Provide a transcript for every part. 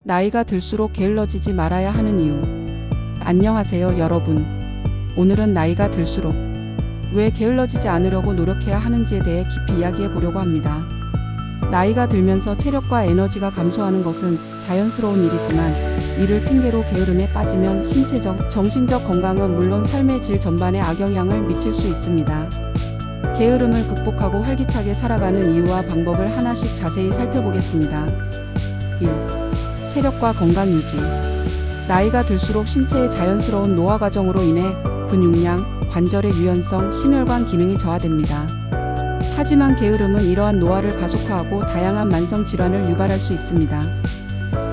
나이가 들수록 게을러지지 말아야 하는 이유. 안녕하세요, 여러분. 오늘은 나이가 들수록 왜 게을러지지 않으려고 노력해야 하는지에 대해 깊이 이야기해 보려고 합니다. 나이가 들면서 체력과 에너지가 감소하는 것은 자연스러운 일이지만 이를 핑계로 게으름에 빠지면 신체적, 정신적 건강은 물론 삶의 질 전반에 악영향을 미칠 수 있습니다. 게으름을 극복하고 활기차게 살아가는 이유와 방법을 하나씩 자세히 살펴보겠습니다. 1. 체력과 건강 유지. 나이가 들수록 신체의 자연스러운 노화 과정으로 인해 근육량, 관절의 유연성, 심혈관 기능이 저하됩니다. 하지만 게으름은 이러한 노화를 가속화하고 다양한 만성 질환을 유발할 수 있습니다.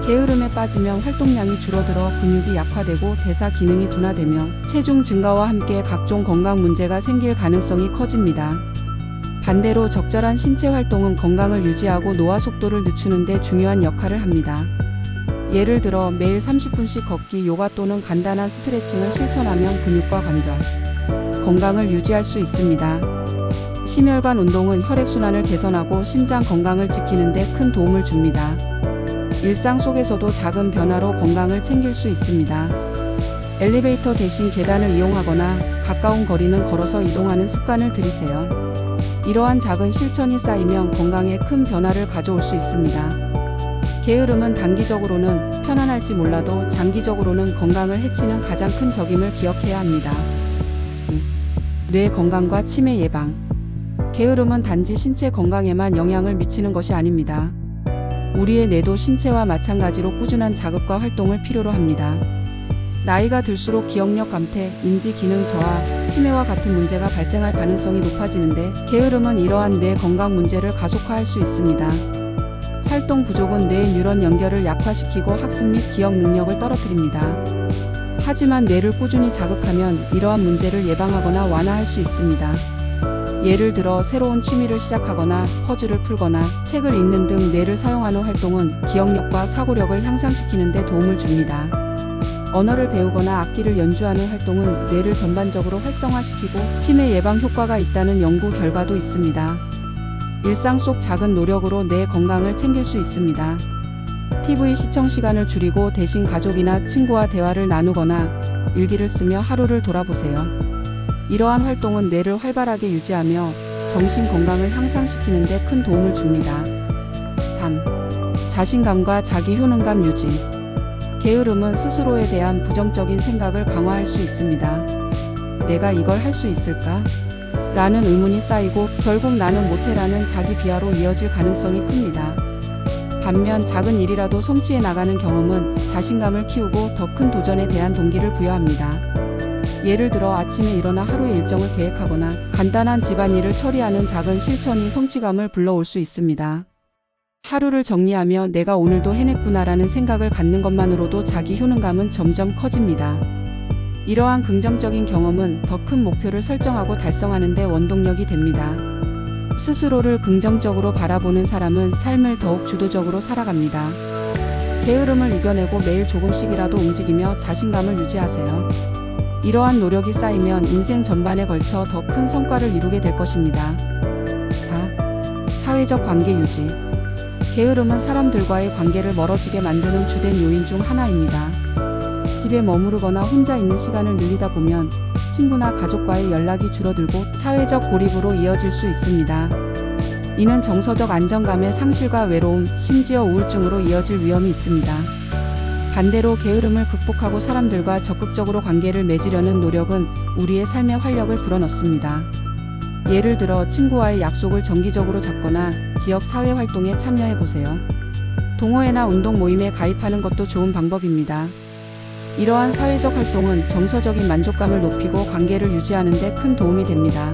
게으름에 빠지면 활동량이 줄어들어 근육이 약화되고 대사 기능이 둔화되며 체중 증가와 함께 각종 건강 문제가 생길 가능성이 커집니다. 반대로 적절한 신체 활동은 건강을 유지하고 노화 속도를 늦추는 데 중요한 역할을 합니다. 예를 들어 매일 30분씩 걷기, 요가 또는 간단한 스트레칭을 실천하면 근육과 관절, 건강을 유지할 수 있습니다. 심혈관 운동은 혈액순환을 개선하고 심장 건강을 지키는 데 큰 도움을 줍니다. 일상 속에서도 작은 변화로 건강을 챙길 수 있습니다. 엘리베이터 대신 계단을 이용하거나 가까운 거리는 걸어서 이동하는 습관을 들이세요. 이러한 작은 실천이 쌓이면 건강에 큰 변화를 가져올 수 있습니다. 게으름은 단기적으로는 편안할지 몰라도 장기적으로는 건강을 해치는 가장 큰 적임을 기억해야 합니다. 2. 뇌 건강과 치매 예방. 게으름은 단지 신체 건강에만 영향을 미치는 것이 아닙니다. 우리의 뇌도 신체와 마찬가지로 꾸준한 자극과 활동을 필요로 합니다. 나이가 들수록 기억력 감퇴, 인지 기능 저하, 치매와 같은 문제가 발생할 가능성이 높아지는데 게으름은 이러한 뇌 건강 문제를 가속화할 수 있습니다. 활동 부족은 뇌 뉴런 연결을 약화시키고 학습 및 기억 능력을 떨어뜨립니다. 하지만 뇌를 꾸준히 자극하면 이러한 문제를 예방하거나 완화할 수 있습니다. 예를 들어 새로운 취미를 시작하거나 퍼즐을 풀거나 책을 읽는 등 뇌를 사용하는 활동은 기억력과 사고력을 향상시키는 데 도움을 줍니다. 언어를 배우거나 악기를 연주하는 활동은 뇌를 전반적으로 활성화시키고 치매 예방 효과가 있다는 연구 결과도 있습니다. 일상 속 작은 노력으로 뇌 건강을 챙길 수 있습니다. TV 시청 시간을 줄이고 대신 가족이나 친구와 대화를 나누거나 일기를 쓰며 하루를 돌아보세요. 이러한 활동은 뇌를 활발하게 유지하며 정신 건강을 향상시키는 데 큰 도움을 줍니다. 3. 자신감과 자기 효능감 유지. 게으름은 스스로에 대한 부정적인 생각을 강화할 수 있습니다. 내가 이걸 할 수 있을까? 라는 의문이 쌓이고 결국 나는 못해라는 자기 비하로 이어질 가능성이 큽니다. 반면 작은 일이라도 성취해 나가는 경험은 자신감을 키우고 더 큰 도전에 대한 동기를 부여합니다. 예를 들어 아침에 일어나 하루의 일정을 계획하거나 간단한 집안일을 처리하는 작은 실천이 성취감을 불러올 수 있습니다. 하루를 정리하며 내가 오늘도 해냈구나라는 생각을 갖는 것만으로도 자기 효능감은 점점 커집니다. 이러한 긍정적인 경험은 더 큰 목표를 설정하고 달성하는 데 원동력이 됩니다. 스스로를 긍정적으로 바라보는 사람은 삶을 더욱 주도적으로 살아갑니다. 게으름을 이겨내고 매일 조금씩이라도 움직이며 자신감을 유지하세요. 이러한 노력이 쌓이면 인생 전반에 걸쳐 더 큰 성과를 이루게 될 것입니다. 4. 사회적 관계 유지. 게으름은 사람들과의 관계를 멀어지게 만드는 주된 요인 중 하나입니다. 집에 머무르거나 혼자 있는 시간을 늘리다 보면 친구나 가족과의 연락이 줄어들고 사회적 고립으로 이어질 수 있습니다. 이는 정서적 안정감의 상실과 외로움, 심지어 우울증으로 이어질 위험이 있습니다. 반대로 게으름을 극복하고 사람들과 적극적으로 관계를 맺으려는 노력은 우리의 삶에 활력을 불어넣습니다. 예를 들어 친구와의 약속을 정기적으로 잡거나 지역 사회 활동에 참여해보세요. 동호회나 운동 모임에 가입하는 것도 좋은 방법입니다. 이러한 사회적 활동은 정서적인 만족감을 높이고 관계를 유지하는 데 큰 도움이 됩니다.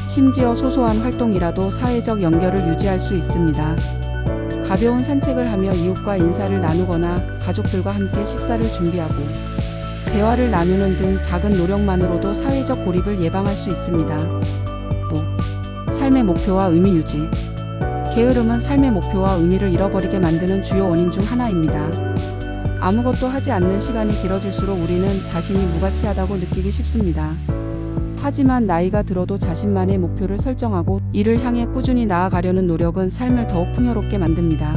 심지어 소소한 활동이라도 사회적 연결을 유지할 수 있습니다. 가벼운 산책을 하며 이웃과 인사를 나누거나 가족들과 함께 식사를 준비하고 대화를 나누는 등 작은 노력만으로도 사회적 고립을 예방할 수 있습니다. 5. 삶의 목표와 의미 유지. 게으름은 삶의 목표와 의미를 잃어버리게 만드는 주요 원인 중 하나입니다. 아무것도 하지 않는 시간이 길어질수록 우리는 자신이 무가치하다고 느끼기 쉽습니다. 하지만 나이가 들어도 자신만의 목표를 설정하고 이를 향해 꾸준히 나아가려는 노력은 삶을 더욱 풍요롭게 만듭니다.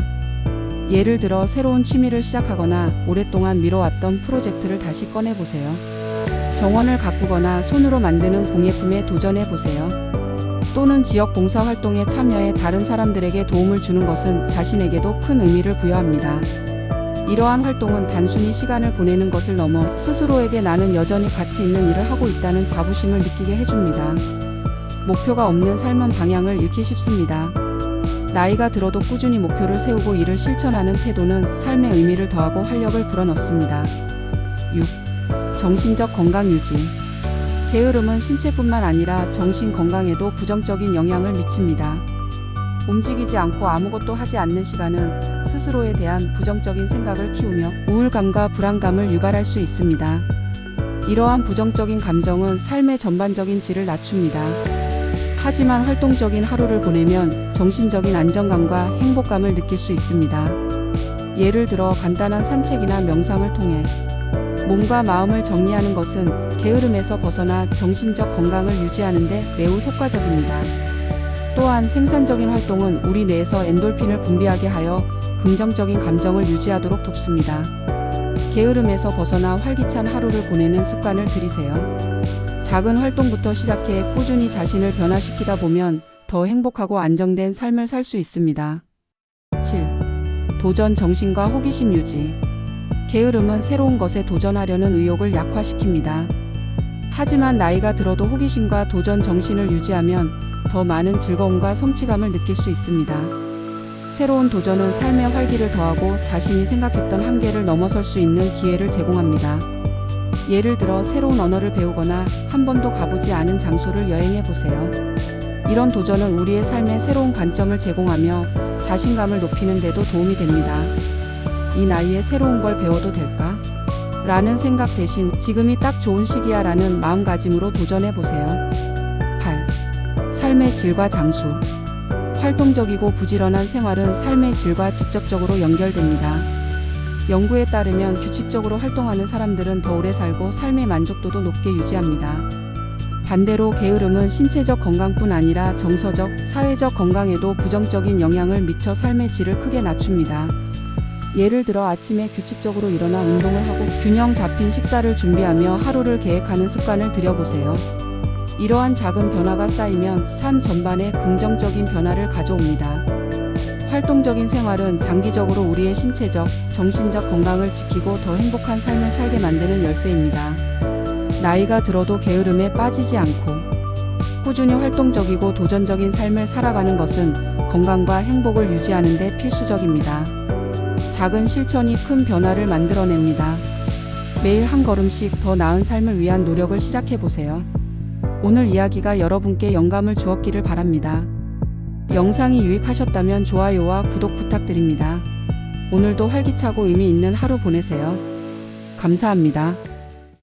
예를 들어 새로운 취미를 시작하거나 오랫동안 미뤄왔던 프로젝트를 다시 꺼내보세요. 정원을 가꾸거나 손으로 만드는 공예품에 도전해보세요. 또는 지역 봉사활동에 참여해 다른 사람들에게 도움을 주는 것은 자신에게도 큰 의미를 부여합니다. 이러한 활동은 단순히 시간을 보내는 것을 넘어 스스로에게 나는 여전히 가치 있는 일을 하고 있다는 자부심을 느끼게 해줍니다. 목표가 없는 삶은 방향을 잃기 쉽습니다. 나이가 들어도 꾸준히 목표를 세우고 이를 실천하는 태도는 삶의 의미를 더하고 활력을 불어넣습니다. 6. 정신적 건강 유지. 게으름은 신체뿐만 아니라 정신 건강에도 부정적인 영향을 미칩니다. 움직이지 않고 아무것도 하지 않는 시간은 스스로에 대한 부정적인 생각을 키우며 우울감과 불안감을 유발할 수 있습니다. 이러한 부정적인 감정은 삶의 전반적인 질을 낮춥니다. 하지만 활동적인 하루를 보내면 정신적인 안정감과 행복감을 느낄 수 있습니다. 예를 들어 간단한 산책이나 명상을 통해 몸과 마음을 정리하는 것은 게으름에서 벗어나 정신적 건강을 유지하는 데 매우 효과적입니다. 또한 생산적인 활동은 우리 뇌에서 엔돌핀을 분비하게 하여 긍정적인 감정을 유지하도록 돕습니다. 게으름에서 벗어나 활기찬 하루를 보내는 습관을 들이세요. 작은 활동부터 시작해 꾸준히 자신을 변화시키다 보면 더 행복하고 안정된 삶을 살 수 있습니다. 7. 도전 정신과 호기심 유지. 게으름은 새로운 것에 도전하려는 의욕을 약화시킵니다. 하지만 나이가 들어도 호기심과 도전 정신을 유지하면 더 많은 즐거움과 성취감을 느낄 수 있습니다. 새로운 도전은 삶의 활기를 더하고 자신이 생각했던 한계를 넘어설 수 있는 기회를 제공합니다. 예를 들어 새로운 언어를 배우거나 한 번도 가보지 않은 장소를 여행해 보세요. 이런 도전은 우리의 삶에 새로운 관점을 제공하며 자신감을 높이는 데도 도움이 됩니다. 이 나이에 새로운 걸 배워도 될까? 라는 생각 대신 지금이 딱 좋은 시기야 라는 마음가짐으로 도전해 보세요. 8. 삶의 질과 장수. 활동적이고 부지런한 생활은 삶의 질과 직접적으로 연결됩니다. 연구에 따르면 규칙적으로 활동하는 사람들은 더 오래 살고 삶의 만족도도 높게 유지합니다. 반대로 게으름은 신체적 건강뿐 아니라 정서적, 사회적 건강에도 부정적인 영향을 미쳐 삶의 질을 크게 낮춥니다. 예를 들어 아침에 규칙적으로 일어나 운동을 하고 균형 잡힌 식사를 준비하며 하루를 계획하는 습관을 들여보세요. 이러한 작은 변화가 쌓이면 삶 전반에 긍정적인 변화를 가져옵니다. 활동적인 생활은 장기적으로 우리의 신체적, 정신적 건강을 지키고 더 행복한 삶을 살게 만드는 열쇠입니다. 나이가 들어도 게으름에 빠지지 않고 꾸준히 활동적이고 도전적인 삶을 살아가는 것은 건강과 행복을 유지하는 데 필수적입니다. 작은 실천이 큰 변화를 만들어냅니다. 매일 한 걸음씩 더 나은 삶을 위한 노력을 시작해보세요. 오늘 이야기가 여러분께 영감을 주었기를 바랍니다. 영상이 유익하셨다면 좋아요와 구독 부탁드립니다. 오늘도 활기차고 의미 있는 하루 보내세요. 감사합니다.